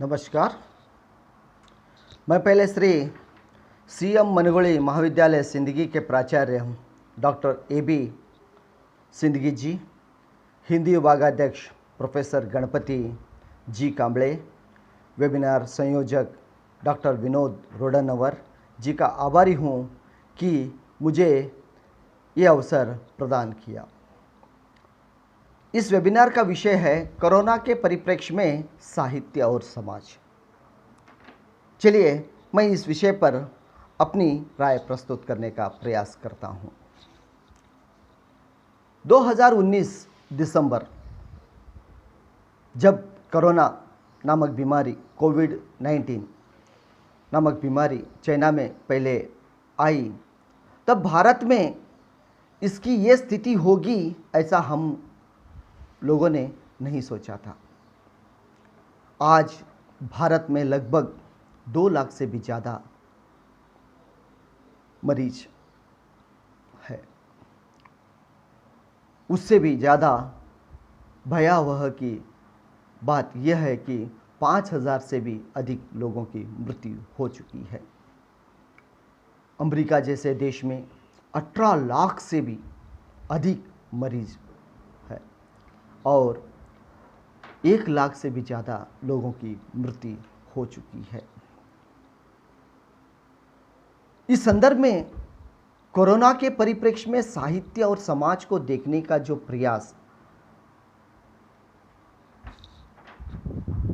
नमस्कार। मैं पहले श्री सीएम मनगुली महाविद्यालय सिंदगी के प्राचार्य डॉक्टर ए.बी. सिंदगी जी, हिंदी विभागाध्यक्ष प्रोफेसर गणपति जी कांबळे, वेबिनार संयोजक डॉक्टर विनोद रोडनवर जी का आभारी हूँ कि मुझे ये अवसर प्रदान किया। इस वेबिनार का विषय है कोरोना के परिप्रेक्ष्य में साहित्य और समाज। चलिए मैं इस विषय पर अपनी राय प्रस्तुत करने का प्रयास करता हूँ। 2019 दिसंबर, जब कोरोना नामक बीमारी कोविड-19 नामक बीमारी चाइना में पहले आई, तब भारत में इसकी ये स्थिति होगी ऐसा हम लोगों ने नहीं सोचा था। आज भारत में लगभग 2 लाख से भी ज़्यादा मरीज है। उससे भी ज़्यादा भयावह की बात यह है कि 5,000 से भी अधिक लोगों की मृत्यु हो चुकी है। अमेरिका जैसे देश में 18 लाख से भी अधिक मरीज है और 1 लाख से भी ज़्यादा लोगों की मृत्यु हो चुकी है। इस संदर्भ में कोरोना के परिप्रेक्ष्य में साहित्य और समाज को देखने का जो प्रयास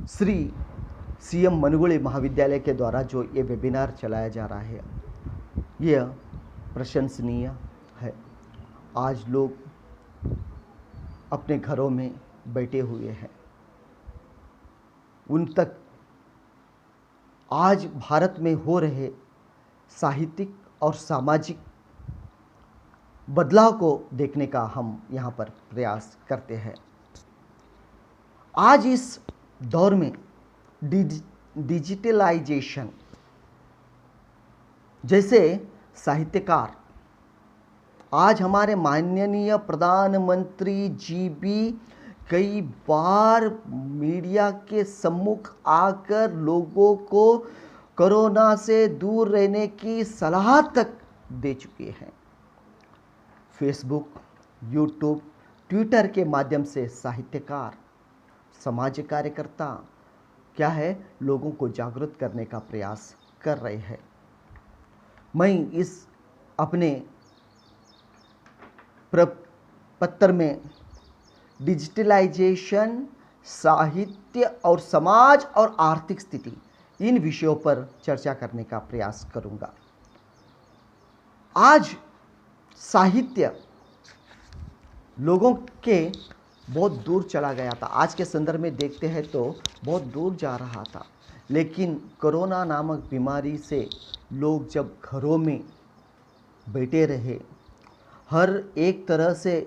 श्री सीएम मनगुली महाविद्यालय के द्वारा जो ये वेबिनार चलाया जा रहा है, यह प्रशंसनीय है। आज लोग अपने घरों में बैठे हुए हैं। उन तक आज भारत में हो रहे साहित्यिक और सामाजिक बदलाव को देखने का हम यहाँ पर प्रयास करते हैं। आज इस दौर में डिजिटलाइजेशन जैसे साहित्यकार, आज हमारे माननीय प्रधानमंत्री जी भी कई बार मीडिया के सम्मुख आकर लोगों को कोरोना से दूर रहने की सलाह तक दे चुके हैं। फेसबुक, यूट्यूब, ट्विटर के माध्यम से साहित्यकार, समाज कार्यकर्ता क्या है, लोगों को जागरूक करने का प्रयास कर रहे हैं। मैं इस अपने पत्र में डिजिटलाइजेशन, साहित्य और समाज और आर्थिक स्थिति, इन विषयों पर चर्चा करने का प्रयास करूंगा। आज साहित्य लोगों के बहुत दूर चला गया था। आज के संदर्भ में देखते हैं तो बहुत दूर जा रहा था, लेकिन कोरोना नामक बीमारी से लोग जब घरों में बैठे रहे, हर एक तरह से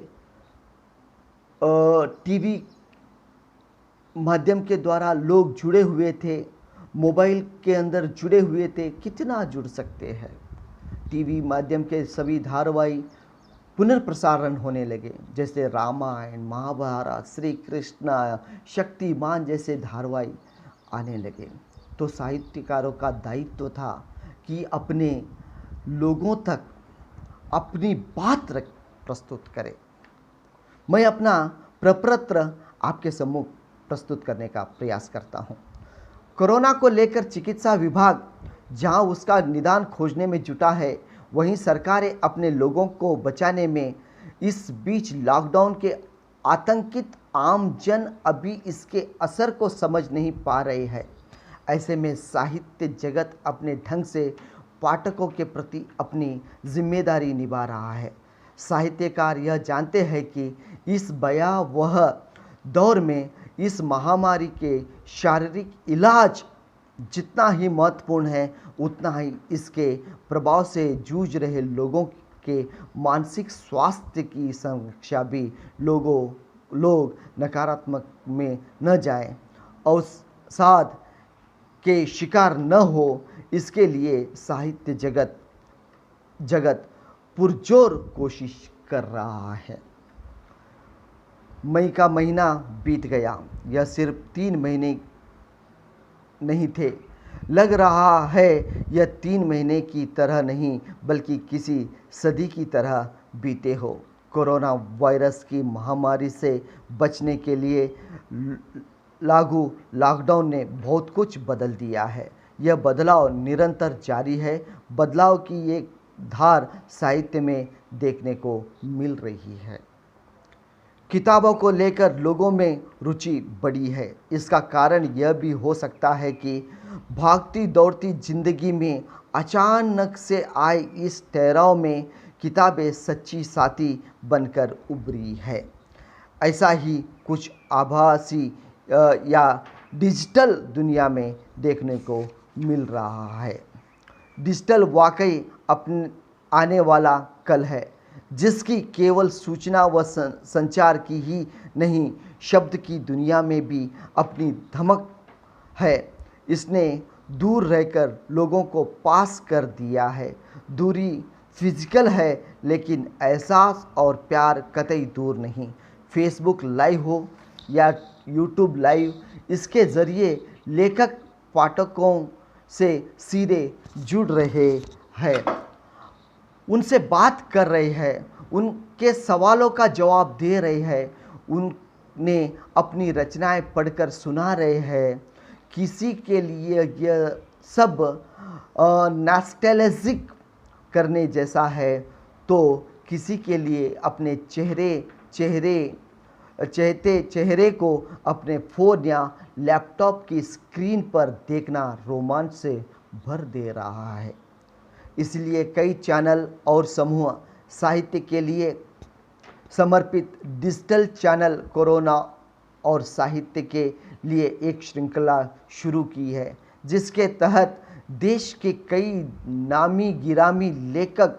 टीवी माध्यम के द्वारा लोग जुड़े हुए थे, मोबाइल के अंदर जुड़े हुए थे। कितना जुड़ सकते हैं। टीवी माध्यम के सभी धारावाहिक पुनर्प्रसारण होने लगे, जैसे रामायण, महाभारत, श्री कृष्ण, शक्तिमान जैसे धारावाहिक आने लगे। तो साहित्यकारों का दायित्व था कि अपने लोगों तक अपनी बात प्रस्तुत करें। मैं अपना प्रपत्र आपके सम्मुख प्रस्तुत करने का प्रयास करता हूं। कोरोना को लेकर चिकित्सा विभाग जहां उसका निदान खोजने में जुटा है, वहीं सरकारें अपने लोगों को बचाने में इस बीच लॉकडाउन के आतंकित आम जन अभी इसके असर को समझ नहीं पा रहे हैं। ऐसे में साहित्य जगत अपने ढंग से पाठकों के प्रति अपनी जिम्मेदारी निभा रहा है। साहित्यकार यह जानते हैं कि इस भयावह दौर में इस महामारी के शारीरिक इलाज जितना ही महत्वपूर्ण है, उतना ही इसके प्रभाव से जूझ रहे लोगों के मानसिक स्वास्थ्य की संरक्षा भी लोग नकारात्मक में न जाए और अवसाद के शिकार न हो, इसके लिए साहित्य जगत पुरजोर कोशिश कर रहा है। मई का महीना बीत गया। यह सिर्फ 3 महीने नहीं थे। लग रहा है यह 3 महीने की तरह नहीं बल्कि किसी सदी की तरह बीते हो। कोरोना वायरस की महामारी से बचने के लिए लागू लॉकडाउन ने बहुत कुछ बदल दिया है। यह बदलाव निरंतर जारी है। बदलाव की एक धार साहित्य में देखने को मिल रही है। किताबों को लेकर लोगों में रुचि बढ़ी है। इसका कारण यह भी हो सकता है कि भागती दौड़ती जिंदगी में अचानक से आए इस ठहराव में किताबें सच्ची साथी बनकर उभरी है। ऐसा ही कुछ आभासी या डिजिटल दुनिया में देखने को मिल रहा है। डिजिटल वाकई अपने आने वाला कल है, जिसकी केवल सूचना व संचार की ही नहीं, शब्द की दुनिया में भी अपनी धमक है। इसने दूर रहकर लोगों को पास कर दिया है। दूरी फिजिकल है, लेकिन एहसास और प्यार कतई दूर नहीं। फेसबुक लाइव हो या यूट्यूब लाइव, इसके ज़रिए लेखक पाठकों से सीधे जुड़ रहे हैं, उनसे बात कर रहे हैं, उनके सवालों का जवाब दे रहे हैं, उन्हें अपनी रचनाएं पढ़कर सुना रहे हैं। किसी के लिए यह सब नॉस्टैल्जिक करने जैसा है, तो किसी के लिए अपने चहेते चेहरे को अपने फ़ोन या लैपटॉप की स्क्रीन पर देखना रोमांच से भर दे रहा है। इसलिए कई चैनल और समूह साहित्य के लिए समर्पित डिजिटल चैनल कोरोना और साहित्य के लिए एक श्रृंखला शुरू की है, जिसके तहत देश के कई नामी गिरामी लेखक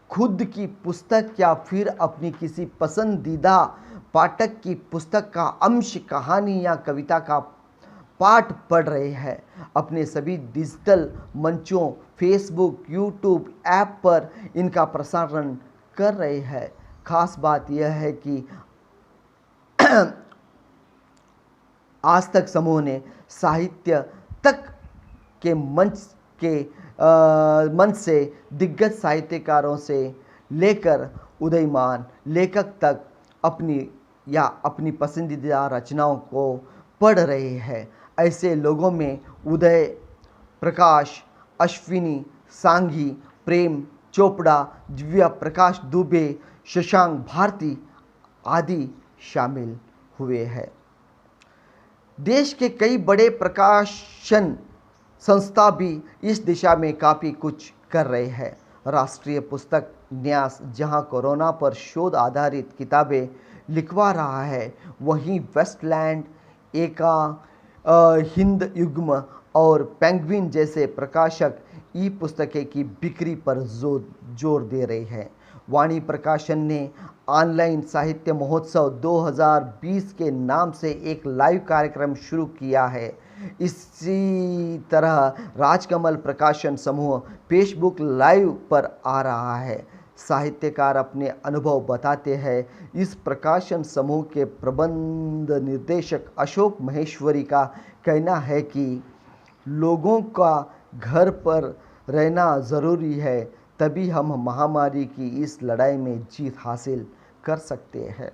खुद की पुस्तक या फिर अपनी किसी पसंदीदा पाठक की पुस्तक का अंश, कहानी या कविता का पाठ पढ़ रहे हैं। अपने सभी डिजिटल मंचों फेसबुक, यूट्यूब ऐप पर इनका प्रसारण कर रहे हैं। खास बात यह है कि आज तक समूह ने साहित्य तक के मंच से दिग्गज साहित्यकारों से लेकर उदयमान लेखक तक अपनी पसंदीदा रचनाओं को पढ़ रहे हैं। ऐसे लोगों में उदय प्रकाश, अश्विनी सांघी, प्रेम चोपड़ा, दिव्या प्रकाश दुबे, शशांक भारती आदि शामिल हुए हैं। देश के कई बड़े प्रकाशन संस्था भी इस दिशा में काफ़ी कुछ कर रहे हैं। राष्ट्रीय पुस्तक न्यास जहां कोरोना पर शोध आधारित किताबें लिखवा रहा है, वहीं वेस्टलैंड, एका, हिंद युग्म और पेंगुइन जैसे प्रकाशक ई पुस्तकें की बिक्री पर जोर दे रहे हैं। वाणी प्रकाशन ने ऑनलाइन साहित्य महोत्सव 2020 के नाम से एक लाइव कार्यक्रम शुरू किया है। इसी तरह राजकमल प्रकाशन समूह फेसबुक लाइव पर आ रहा है। साहित्यकार अपने अनुभव बताते हैं। इस प्रकाशन समूह के प्रबंध निर्देशक अशोक महेश्वरी का कहना है कि लोगों का घर पर रहना ज़रूरी है, तभी हम महामारी की इस लड़ाई में जीत हासिल कर सकते हैं।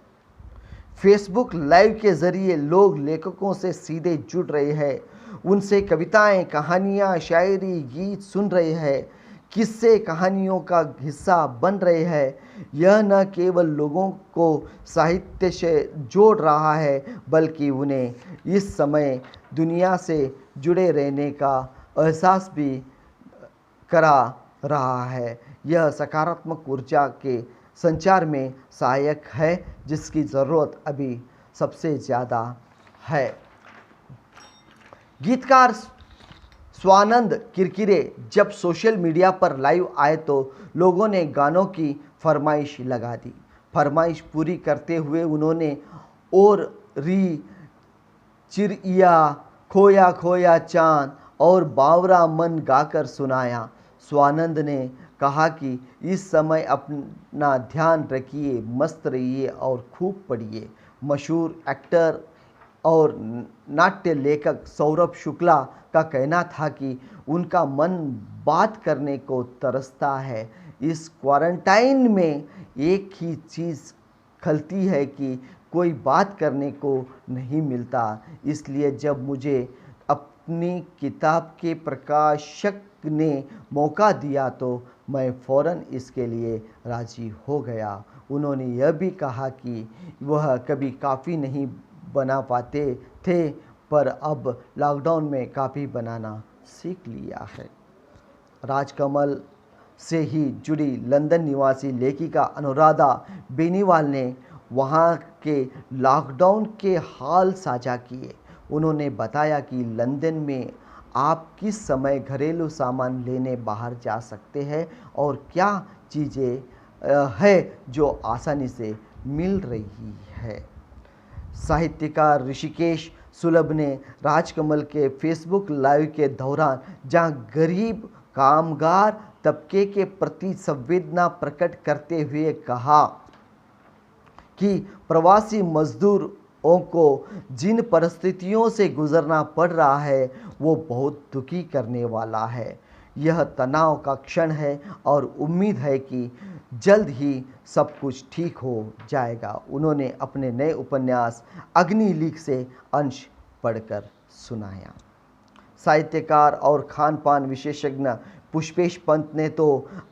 फेसबुक लाइव के ज़रिए लोग लेखकों से सीधे जुड़ रहे हैं, उनसे कविताएं, कहानियां, शायरी, गीत सुन रहे हैं, किस्से कहानियों का हिस्सा बन रहे हैं। यह न केवल लोगों को साहित्य से जोड़ रहा है, बल्कि उन्हें इस समय दुनिया से जुड़े रहने का एहसास भी करा रहा है। यह सकारात्मक ऊर्जा के संचार में सहायक है, जिसकी ज़रूरत अभी सबसे ज़्यादा है। गीतकार स्वानंद किरकिरे जब सोशल मीडिया पर लाइव आए तो लोगों ने गानों की फरमाइश लगा दी। फरमाइश पूरी करते हुए उन्होंने और री, चिड़िया, खोया खोया चांद और बावरा मन गाकर सुनाया। स्वानंद ने कहा कि इस समय अपना ध्यान रखिए, मस्त रहिए और खूब पढ़िए। मशहूर एक्टर और नाट्य लेखक सौरभ शुक्ला का कहना था कि उनका मन बात करने को तरसता है। इस क्वारंटाइन में एक ही चीज़ खलती है कि कोई बात करने को नहीं मिलता। इसलिए जब मुझे अपनी किताब के प्रकाशक ने मौका दिया तो मैं फ़ौरन इसके लिए राज़ी हो गया। उन्होंने यह भी कहा कि वह कभी काफ़ी नहीं बना पाते थे, पर अब लॉकडाउन में काफ़ी बनाना सीख लिया है। राजकमल से ही जुड़ी लंदन निवासी लेखिका अनुराधा बेनीवाल ने वहाँ के लॉकडाउन के हाल साझा किए। उन्होंने बताया कि लंदन में आप किस समय घरेलू सामान लेने बाहर जा सकते हैं और क्या चीज़ें है जो आसानी से मिल रही है। साहित्यकार ऋषिकेश सुलभ ने राजकमल के फेसबुक लाइव के दौरान जहां गरीब कामगार तबके के प्रति संवेदना प्रकट करते हुए कहा कि प्रवासी मजदूरों को जिन परिस्थितियों से गुजरना पड़ रहा है वो बहुत दुखी करने वाला है। यह तनाव का क्षण है और उम्मीद है कि जल्द ही सब कुछ ठीक हो जाएगा। उन्होंने अपने नए उपन्यास अग्निलिख से अंश पढ़कर सुनाया। साहित्यकार और खान पान विशेषज्ञ पुष्पेश पंत ने तो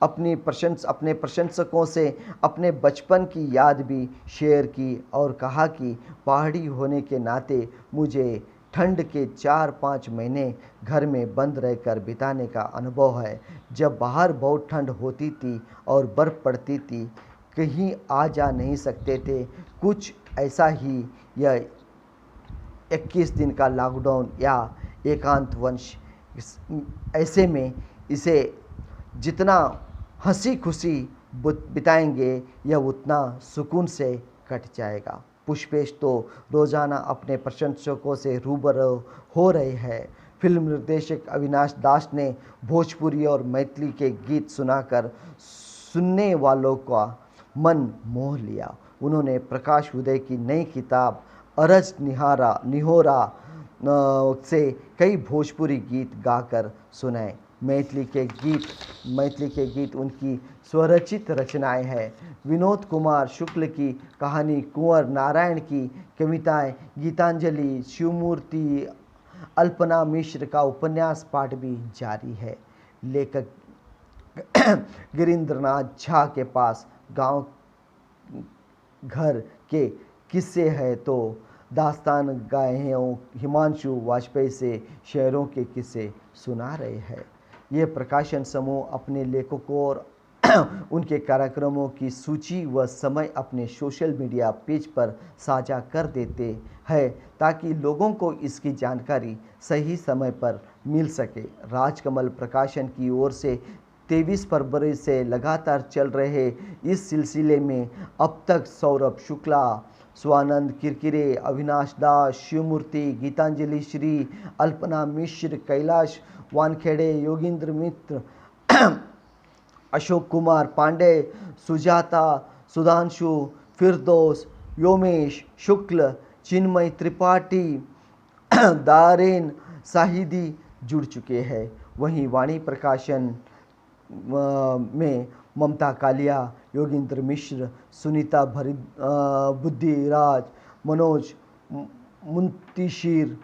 अपने प्रशंसकों से अपने बचपन की याद भी शेयर की और कहा कि पहाड़ी होने के नाते मुझे ठंड के 4-5 महीने घर में बंद रहकर बिताने का अनुभव है। जब बाहर बहुत ठंड होती थी और बर्फ़ पड़ती थी, कहीं आ जा नहीं सकते थे। कुछ ऐसा ही यह 21 दिन का लॉकडाउन या एकांतवंश, ऐसे में इसे जितना हंसी खुशी बिताएंगे यह उतना सुकून से कट जाएगा। पुष्पेश तो रोज़ाना अपने प्रशंसकों से रूबरू हो रहे हैं। फिल्म निर्देशक अविनाश दास ने भोजपुरी और मैथिली के गीत सुनाकर सुनने वालों का मन मोह लिया। उन्होंने प्रकाश उदय की नई किताब अरज निहोरा से कई भोजपुरी गीत गाकर सुनाए। मैथिली के गीत उनकी स्वरचित रचनाएं हैं। विनोद कुमार शुक्ल की कहानी, कुंवर नारायण की कविताएं, गीतांजलि, शिवमूर्ति, अल्पना मिश्र का उपन्यास पाठ भी जारी है। लेखक गिरीन्द्रनाथ झा के पास गांव घर के किस्से हैं तो दास्तान गाहें हिमांशु वाजपेयी से शहरों के किस्से सुना रहे हैं। ये प्रकाशन समूह अपने लेखकों और उनके कार्यक्रमों की सूची व समय अपने सोशल मीडिया पेज पर साझा कर देते हैं ताकि लोगों को इसकी जानकारी सही समय पर मिल सके। राजकमल प्रकाशन की ओर से 23 फरवरी से लगातार चल रहे इस सिलसिले में अब तक सौरभ शुक्ला, स्वानंद किरकिरे, अविनाश दास, शिवमूर्ति, गीतांजलि श्री, अल्पना मिश्र, कैलाश वानखेड़े, योगेंद्र मित्र, अशोक कुमार पांडे, सुजाता, सुधांशु, फिरदौस, योमेश शुक्ल, चिन्मय त्रिपाठी, दारेन साहिदी जुड़ चुके हैं। वहीं वाणी प्रकाशन में ममता कालिया, योगेंद्र मिश्र, सुनीता बुद्धिराज, मनोज मुंतीशीर,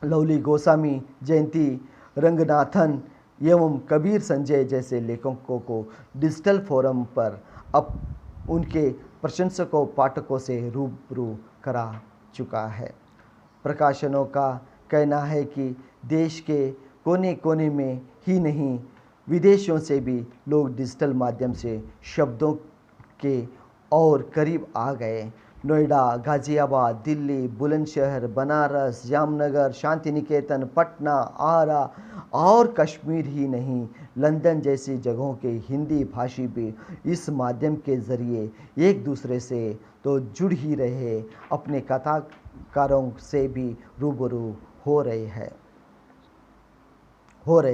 लवली गोस्वामी, जयंती रंगनाथन एवं कबीर संजय जैसे लेखकों को डिजिटल फोरम पर अब उनके प्रशंसकों पाठकों से रूबरू करा चुका है। प्रकाशनों का कहना है कि देश के कोने कोने में ही नहीं, विदेशों से भी लोग डिजिटल माध्यम से शब्दों के और करीब आ गए। नोएडा, गाज़ियाबाद, दिल्ली, बुलंदशहर, बनारस, जामनगर, शांति निकेतन, पटना, आरा और कश्मीर ही नहीं, लंदन जैसी जगहों के हिंदी भाषी भी इस माध्यम के ज़रिए एक दूसरे से तो जुड़ ही रहे, अपने कथाकारों से भी रूबरू हो रहे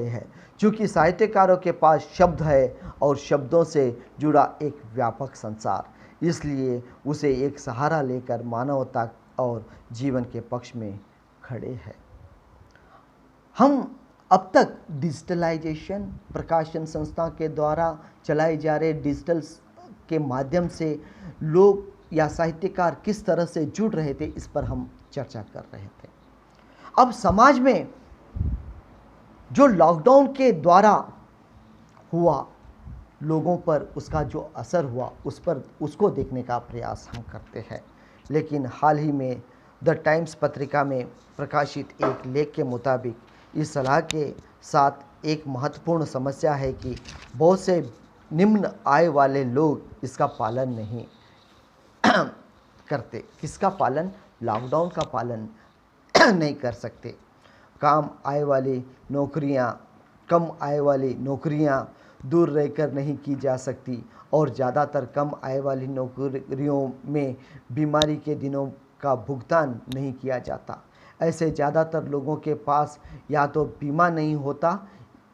हैं। चूँकि साहित्यकारों के पास शब्द है और शब्दों से जुड़ा एक व्यापक संसार, इसलिए उसे एक सहारा लेकर मानवता और जीवन के पक्ष में खड़े हैं। हम अब तक डिजिटलाइजेशन, प्रकाशन संस्था के द्वारा चलाए जा रहे डिजिटल के माध्यम से लोग या साहित्यकार किस तरह से जुड़ रहे थे, इस पर हम चर्चा कर रहे थे। अब समाज में जो लॉकडाउन के द्वारा हुआ, लोगों पर उसका जो असर हुआ, उसको देखने का प्रयास हम करते हैं। लेकिन हाल ही में द टाइम्स पत्रिका में प्रकाशित एक लेख के मुताबिक इस सलाह के साथ एक महत्वपूर्ण समस्या है कि बहुत से निम्न आय वाले लोग इसका पालन नहीं करते। किसका पालन? लॉकडाउन का पालन नहीं कर सकते। कम आय वाली नौकरियां दूर रहकर नहीं की जा सकती और ज़्यादातर कम आय वाली नौकरियों में बीमारी के दिनों का भुगतान नहीं किया जाता। ऐसे ज़्यादातर लोगों के पास या तो बीमा नहीं होता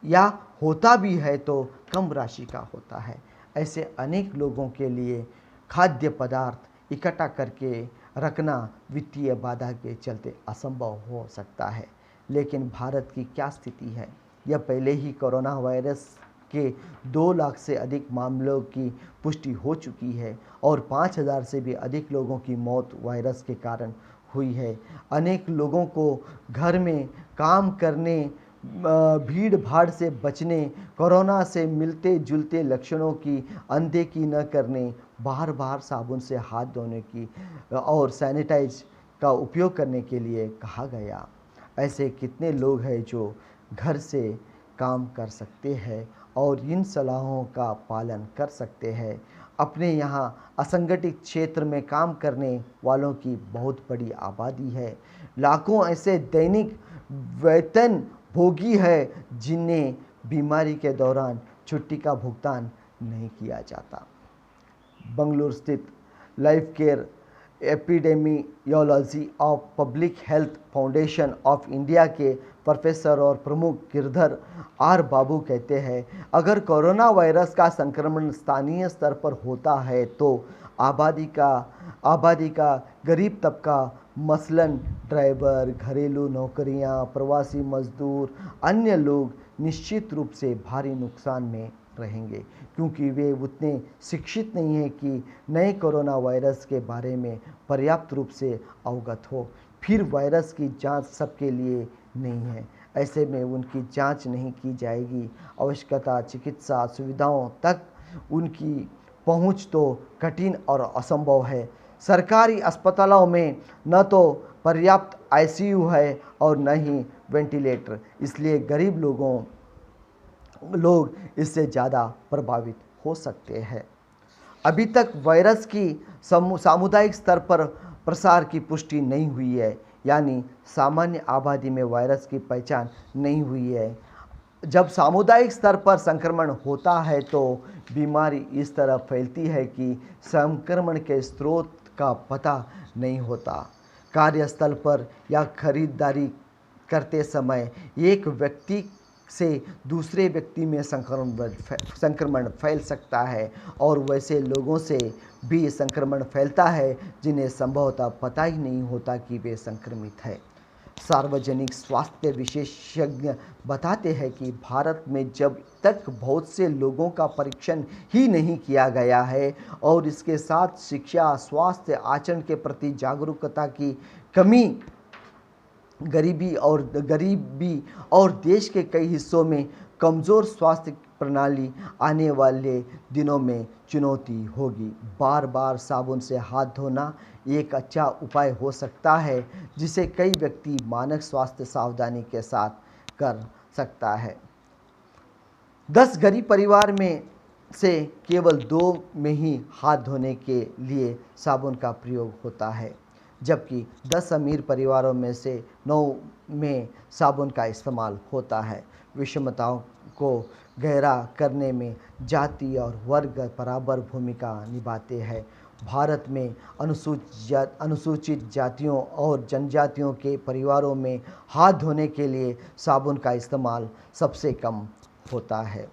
या होता भी है तो कम राशि का होता है। ऐसे अनेक लोगों के लिए खाद्य पदार्थ इकट्ठा करके रखना वित्तीय बाधा के चलते असंभव हो सकता है। लेकिन भारत की क्या स्थिति है? यह पहले ही कोरोना वायरस के 2 लाख से अधिक मामलों की पुष्टि हो चुकी है और 5,000 से भी अधिक लोगों की मौत वायरस के कारण हुई है। अनेक लोगों को घर में काम करने, भीड़ भाड़ से बचने, कोरोना से मिलते जुलते लक्षणों की अनदेखी न करने, बार बार साबुन से हाथ धोने की और सैनिटाइज का उपयोग करने के लिए कहा गया। ऐसे कितने लोग हैं जो घर से काम कर सकते हैं और इन सलाहों का पालन कर सकते हैं। अपने यहाँ असंगठित क्षेत्र में काम करने वालों की बहुत बड़ी आबादी है। लाखों ऐसे दैनिक वेतन भोगी है जिन्हें बीमारी के दौरान छुट्टी का भुगतान नहीं किया जाता। बंगलुरु स्थित life care epidemiology of public health foundation of India के प्रोफेसर और प्रमुख गिरधर आर बाबू कहते हैं, अगर कोरोना वायरस का संक्रमण स्थानीय स्तर पर होता है तो आबादी का गरीब तबका, मसलन ड्राइवर, घरेलू नौकरियां, प्रवासी मजदूर, अन्य लोग निश्चित रूप से भारी नुकसान में रहेंगे क्योंकि वे उतने शिक्षित नहीं हैं कि नए कोरोना वायरस के बारे में पर्याप्त रूप से अवगत हो। फिर वायरस की जांच सबके लिए नहीं है, ऐसे में उनकी जांच नहीं की जाएगी। आवश्यकता चिकित्सा सुविधाओं तक उनकी पहुंच तो कठिन और असंभव है। सरकारी अस्पतालों में न तो पर्याप्त आईसीयू है और न ही वेंटिलेटर, इसलिए गरीब लोग इससे ज़्यादा प्रभावित हो सकते हैं। अभी तक वायरस की सामुदायिक स्तर पर प्रसार की पुष्टि नहीं हुई है, यानी सामान्य आबादी में वायरस की पहचान नहीं हुई है। जब सामुदायिक स्तर पर संक्रमण होता है तो बीमारी इस तरह फैलती है कि संक्रमण के स्रोत का पता नहीं होता। कार्यस्थल पर या खरीदारी करते समय एक व्यक्ति से दूसरे व्यक्ति में संक्रमण फैल सकता है और वैसे लोगों से भी संक्रमण फैलता है जिन्हें संभवतः पता ही नहीं होता कि वे संक्रमित हैं। सार्वजनिक स्वास्थ्य विशेषज्ञ बताते हैं कि भारत में जब तक बहुत से लोगों का परीक्षण ही नहीं किया गया है और इसके साथ शिक्षा, स्वास्थ्य, आचरण के प्रति जागरूकता की कमी, गरीबी और देश के कई हिस्सों में कमज़ोर स्वास्थ्य प्रणाली आने वाले दिनों में चुनौती होगी। बार बार साबुन से हाथ धोना एक अच्छा उपाय हो सकता है जिसे कई व्यक्ति मानक स्वास्थ्य सावधानी के साथ कर सकता है। 10 गरीब परिवार में से केवल 2 में ही हाथ धोने के लिए साबुन का प्रयोग होता है, जबकि 10 अमीर परिवारों में से 9 में साबुन का इस्तेमाल होता है। विषमताओं को गहरा करने में जाति और वर्ग बराबर भूमिका निभाते हैं। भारत में अनुसूचित जातियों और जनजातियों के परिवारों में हाथ धोने के लिए साबुन का इस्तेमाल सबसे कम होता है।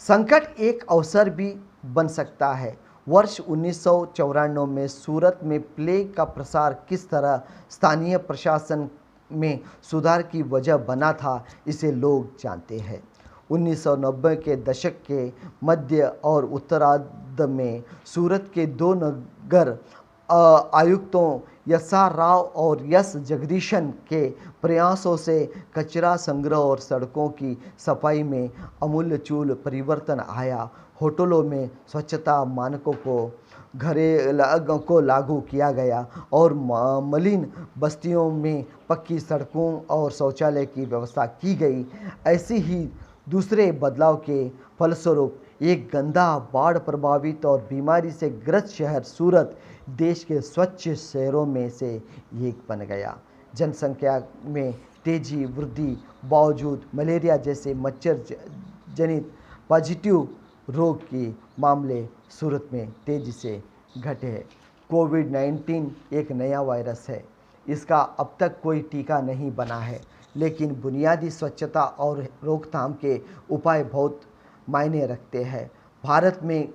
संकट एक अवसर भी बन सकता है। वर्ष 1994 में सूरत में प्लेग का प्रसार किस तरह स्थानीय प्रशासन में सुधार की वजह बना था, इसे लोग जानते हैं। 1990 के दशक के मध्य और उत्तरार्ध में सूरत के दो नगर आयुक्तों एस.आर. राव और एस. जगदीशन के प्रयासों से कचरा संग्रह और सड़कों की सफाई में आमूलचूल परिवर्तन आया। होटलों में स्वच्छता मानकों को लागू किया गया और मलिन बस्तियों में पक्की सड़कों और शौचालय की व्यवस्था की गई। ऐसे ही दूसरे बदलाव के फलस्वरूप एक गंदा, बाढ़ प्रभावित और बीमारी से ग्रस्त शहर सूरत देश के स्वच्छ शहरों में से एक बन गया। जनसंख्या में तेजी वृद्धि बावजूद मलेरिया जैसे मच्छर जनित पॉजिटिव रोग के मामले सूरत में तेजी से घटे हैं। कोविड-19 एक नया वायरस है। इसका अब तक कोई टीका नहीं बना है, लेकिन बुनियादी स्वच्छता और रोकथाम के उपाय बहुत मायने रखते हैं। भारत में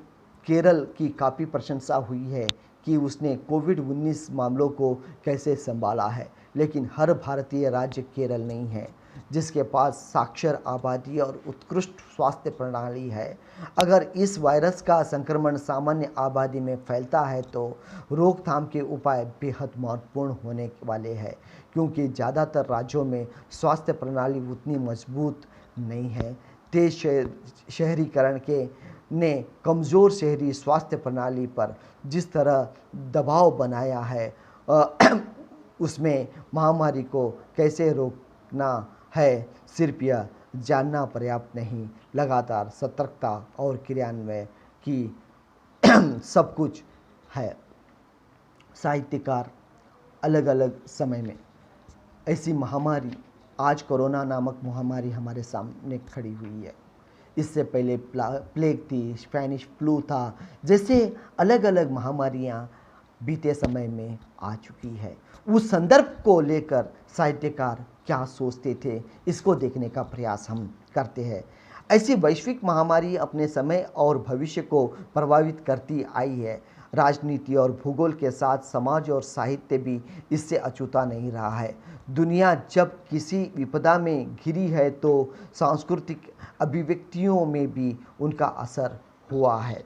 केरल की काफ़ी प्रशंसा हुई है कि उसने कोविड-19 मामलों को कैसे संभाला है, लेकिन हर भारतीय राज्य केरल नहीं है जिसके पास साक्षर आबादी और उत्कृष्ट स्वास्थ्य प्रणाली है। अगर इस वायरस का संक्रमण सामान्य आबादी में फैलता है तो रोकथाम के उपाय बेहद महत्वपूर्ण होने वाले हैं, क्योंकि ज़्यादातर राज्यों में स्वास्थ्य प्रणाली उतनी मजबूत नहीं है। तेज शहरीकरण के ने कमज़ोर शहरी स्वास्थ्य प्रणाली पर जिस तरह दबाव बनाया है उसमें महामारी को कैसे रोकना है, सिर्फ यह जानना पर्याप्त नहीं, लगातार सतर्कता और क्रियान्वयन की सब कुछ है। साहित्यकार अलग अलग समय में ऐसी महामारी, आज कोरोना नामक महामारी हमारे सामने खड़ी हुई है। इससे पहले प्लेग थी, स्पेनिश फ्लू था, जैसे अलग अलग महामारियां बीते समय में आ चुकी है। उस संदर्भ को लेकर साहित्यकार क्या सोचते थे, इसको देखने का प्रयास हम करते हैं। ऐसी वैश्विक महामारी अपने समय और भविष्य को प्रभावित करती आई है। राजनीति और भूगोल के साथ समाज और साहित्य भी इससे अछूता नहीं रहा है। दुनिया जब किसी विपदा में घिरी है तो सांस्कृतिक अभिव्यक्तियों में भी उनका असर हुआ है।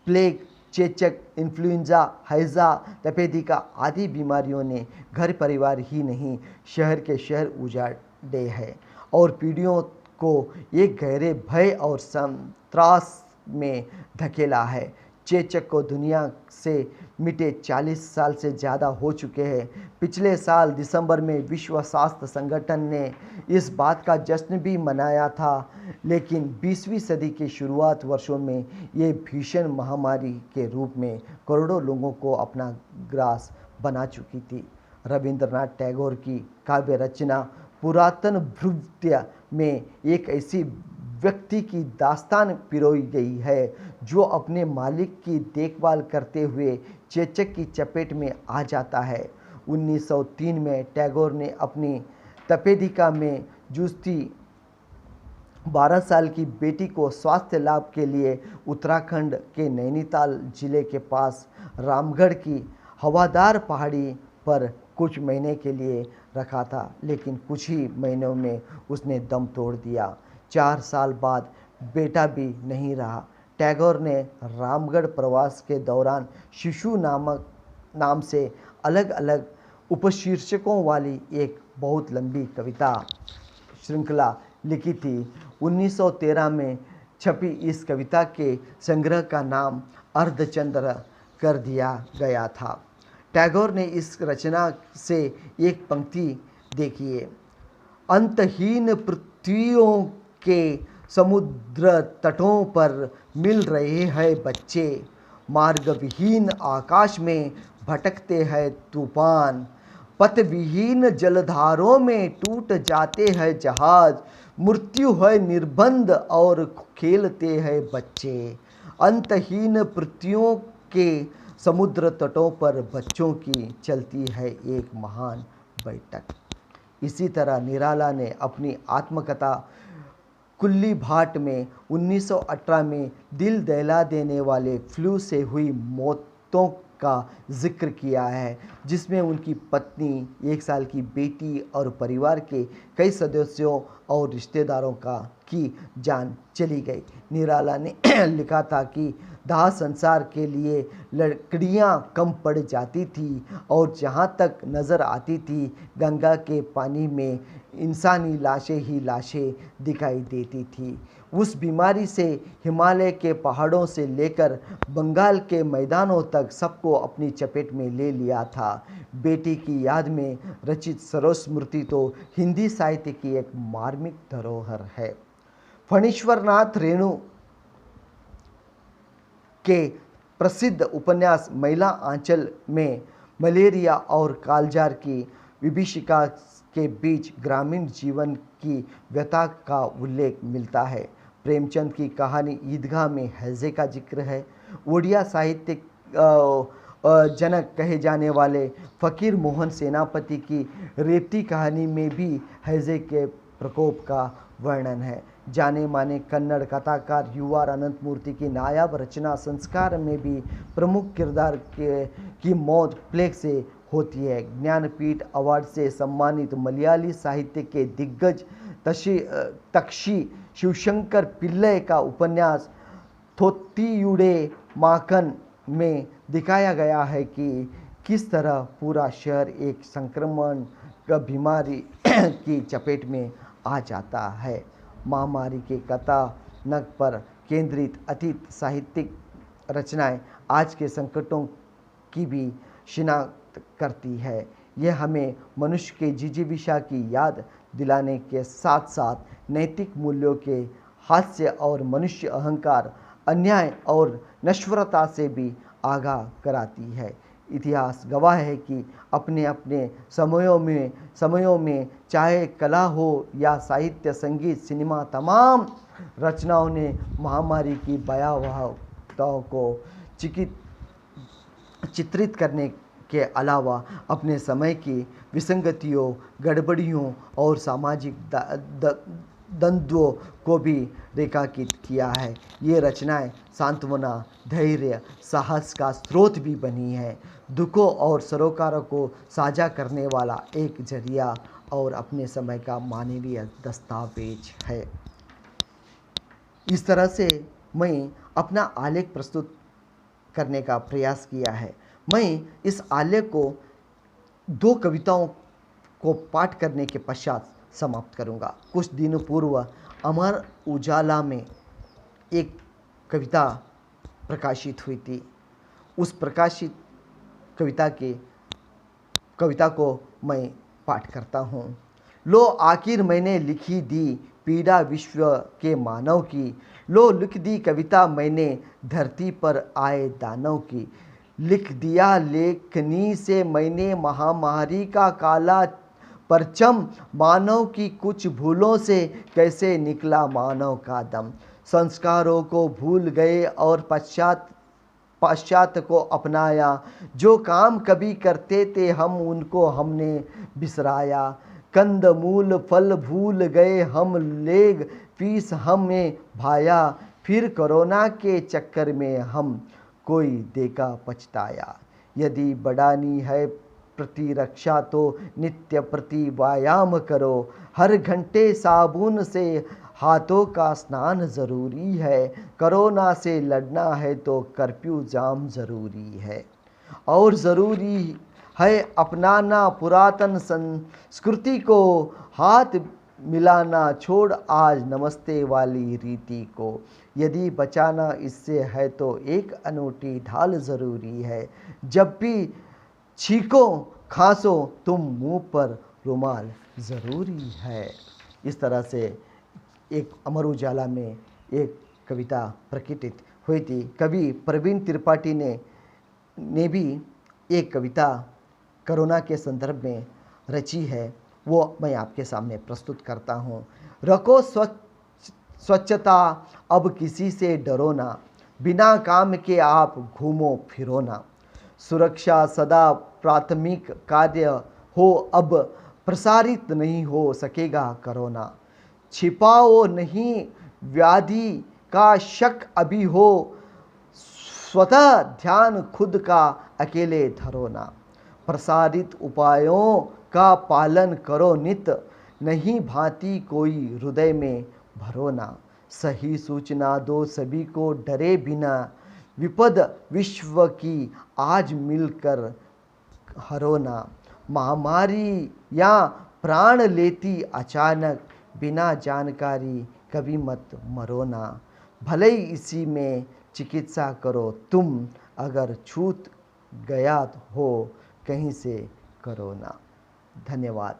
प्लेग, चेचक, इन्फ्लुएंजा, हैजा, तपेदिका आदि बीमारियों ने घर परिवार ही नहीं शहर के शहर उजाड़े हैं और पीढ़ियों को एक गहरे भय और संत्रास में धकेला है। चेचक को दुनिया से मिटे 40 साल से ज़्यादा हो चुके हैं। पिछले साल दिसंबर में विश्व स्वास्थ्य संगठन ने इस बात का जश्न भी मनाया था, लेकिन 20वीं सदी के शुरुआत वर्षों में ये भीषण महामारी के रूप में करोड़ों लोगों को अपना ग्रास बना चुकी थी। रविंद्रनाथ टैगोर की काव्य रचना पुरातन भृत्य में एक ऐसी व्यक्ति की दास्तान पिरोई गई है जो अपने मालिक की देखभाल करते हुए चेचक की चपेट में आ जाता है। 1903 में टैगोर ने अपनी तपेदिका में जूझती 12 साल की बेटी को स्वास्थ्य लाभ के लिए उत्तराखंड के नैनीताल जिले के पास रामगढ़ की हवादार पहाड़ी पर कुछ महीने के लिए रखा था, लेकिन कुछ ही महीनों में उसने दम तोड़ दिया। 4 साल बाद बेटा भी नहीं रहा। टैगोर ने रामगढ़ प्रवास के दौरान शिशु नाम से अलग अलग उपशीर्षकों वाली एक बहुत लंबी कविता श्रृंखला लिखी थी। 1913 में छपी इस कविता के संग्रह का नाम अर्धचंद्र कर दिया गया था। टैगोर ने इस रचना से एक पंक्ति देखिए, अंतहीन पृथ्वियों के समुद्र तटों पर मिल रहे हैं बच्चे, मार्ग विहीन आकाश में भटकते हैं तूफान, पथ विहीन जलधारों में टूट जाते हैं जहाज, मृत्यु है निर्बंध और खेलते हैं बच्चे। अंतहीन पृथ्वियों के समुद्र तटों पर बच्चों की चलती है एक महान बैठक। इसी तरह निराला ने अपनी आत्मकथा कुल्ली भाट में 1918 में दिल दहला देने वाले फ्लू से हुई मौतों का जिक्र किया है, जिसमें उनकी पत्नी, 1 साल की बेटी और परिवार के कई सदस्यों और रिश्तेदारों की जान चली गई। निराला ने लिखा था कि दाह संसार के लिए लकड़ियां कम पड़ जाती थी और जहां तक नज़र आती थी गंगा के पानी में इंसानी लाशें ही लाशें दिखाई देती थी। उस बीमारी से हिमालय के पहाड़ों से लेकर बंगाल के मैदानों तक सबको अपनी चपेट में ले लिया था। बेटी की याद में रचित सरोस्मृति तो हिंदी साहित्य की एक मार्मिक धरोहर है। फणीश्वरनाथ रेणु के प्रसिद्ध उपन्यास महिला आंचल में मलेरिया और कालजार की विभीषिका के बीच ग्रामीण जीवन की व्यथा का उल्लेख मिलता है। प्रेमचंद की कहानी ईदगाह में हैजे का जिक्र है। ओडिया साहित्य जनक कहे जाने वाले फ़कीर मोहन सेनापति की रेवती कहानी में भी हैजे के प्रकोप का वर्णन है। जाने माने कन्नड़ कथाकार यूआर अनंत मूर्ति की नायाब रचना संस्कार में भी प्रमुख किरदार की मौत प्लेग से होती है। ज्ञानपीठ अवार्ड से सम्मानित मलयाली साहित्य के दिग्गज तक्षी शिवशंकर पिल्लई का उपन्यास थोत्तियुडे माकन में दिखाया गया है कि किस तरह पूरा शहर एक संक्रमण का बीमारी की चपेट में आ जाता है। महामारी के कथानक पर केंद्रित अतीत साहित्यिक रचनाएं आज के संकटों की भी शिनाख्त करती है। यह हमें मनुष्य के जिजीविषा की याद दिलाने के साथ साथ नैतिक मूल्यों के हास्य और मनुष्य अहंकार, अन्याय और नश्वरता से भी आगाह कराती है। इतिहास गवाह है कि अपने अपने समयों में चाहे कला हो या साहित्य, संगीत, सिनेमा, तमाम रचनाओं ने महामारी की भयावहताओं को चित्रित करने के अलावा अपने समय की विसंगतियों, गड़बड़ियों और सामाजिक द्वंद्वों को भी रेखांकित किया है। ये रचनाएं सांत्वना, धैर्य, साहस का स्रोत भी बनी है। दुखों और सरोकारों को साझा करने वाला एक जरिया और अपने समय का मानवीय दस्तावेज है। इस तरह से मैं अपना आलेख प्रस्तुत करने का प्रयास किया है। मैं इस आलेख को 2 कविताओं को पाठ करने के पश्चात समाप्त करूंगा। कुछ दिनों पूर्व अमर उजाला में एक कविता प्रकाशित हुई थी। उस प्रकाशित कविता को मैं पाठ करता हूँ। लो आखिर मैंने लिखी दी पीड़ा विश्व के मानव की, लो लिख दी कविता मैंने धरती पर आए दानव की। लिख दिया लेखनी से मैंने महामारी का काला परचम, मानव की कुछ भूलों से कैसे निकला मानव का दम। संस्कारों को भूल गए और पाश्चात्य को अपनाया, जो काम कभी करते थे हम उनको हमने बिसराया। कंद मूल फल भूल गए हम, लेग फीस हमें भाया, फिर कोरोना के चक्कर में हम कोई देखा पछताया। यदि बढ़ानी है प्रतिरक्षा तो नित्य प्रति व्यायाम करो, हर घंटे साबुन से हाथों का स्नान ज़रूरी है। कोरोना से लड़ना है तो कर्फ्यू जाम ज़रूरी है, और ज़रूरी है अपनाना पुरातन संस्कृति को, हाथ मिलाना छोड़ आज नमस्ते वाली रीति को। यदि बचाना इससे है तो एक अनूठी ढाल ज़रूरी है, जब भी छींको खांसो तुम मुंह पर रुमाल ज़रूरी है। इस तरह से एक अमर उजाला में एक कविता प्रकटित हुई थी। कवि प्रवीण त्रिपाठी ने भी एक कविता कोरोना के संदर्भ में रची है, वो मैं आपके सामने प्रस्तुत करता हूँ। रखो स्वच्छता अब किसी से डरो ना, बिना काम के आप घूमो फिरो ना। सुरक्षा सदा प्राथमिक कार्य हो, अब प्रसारित नहीं हो सकेगा कोरोना। छिपाओ नहीं व्याधि का शक अभी हो, स्वतः ध्यान खुद का अकेले धरो ना। प्रसारित उपायों का पालन करो नित, नहीं भांति कोई हृदय में भरो ना। सही सूचना दो सभी को डरे बिना, विपद विश्व की आज मिलकर हरो ना। महामारी या प्राण लेती अचानक, बिना जानकारी कभी मत मरो ना। भले ही इसी में चिकित्सा करो तुम, अगर छूट गया हो कहीं से करो ना। धन्यवाद।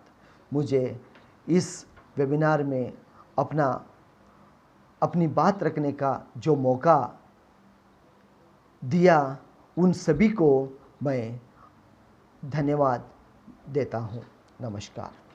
मुझे इस वेबिनार में अपनी बात रखने का जो मौका दिया, उन सभी को मैं धन्यवाद देता हूँ। नमस्कार।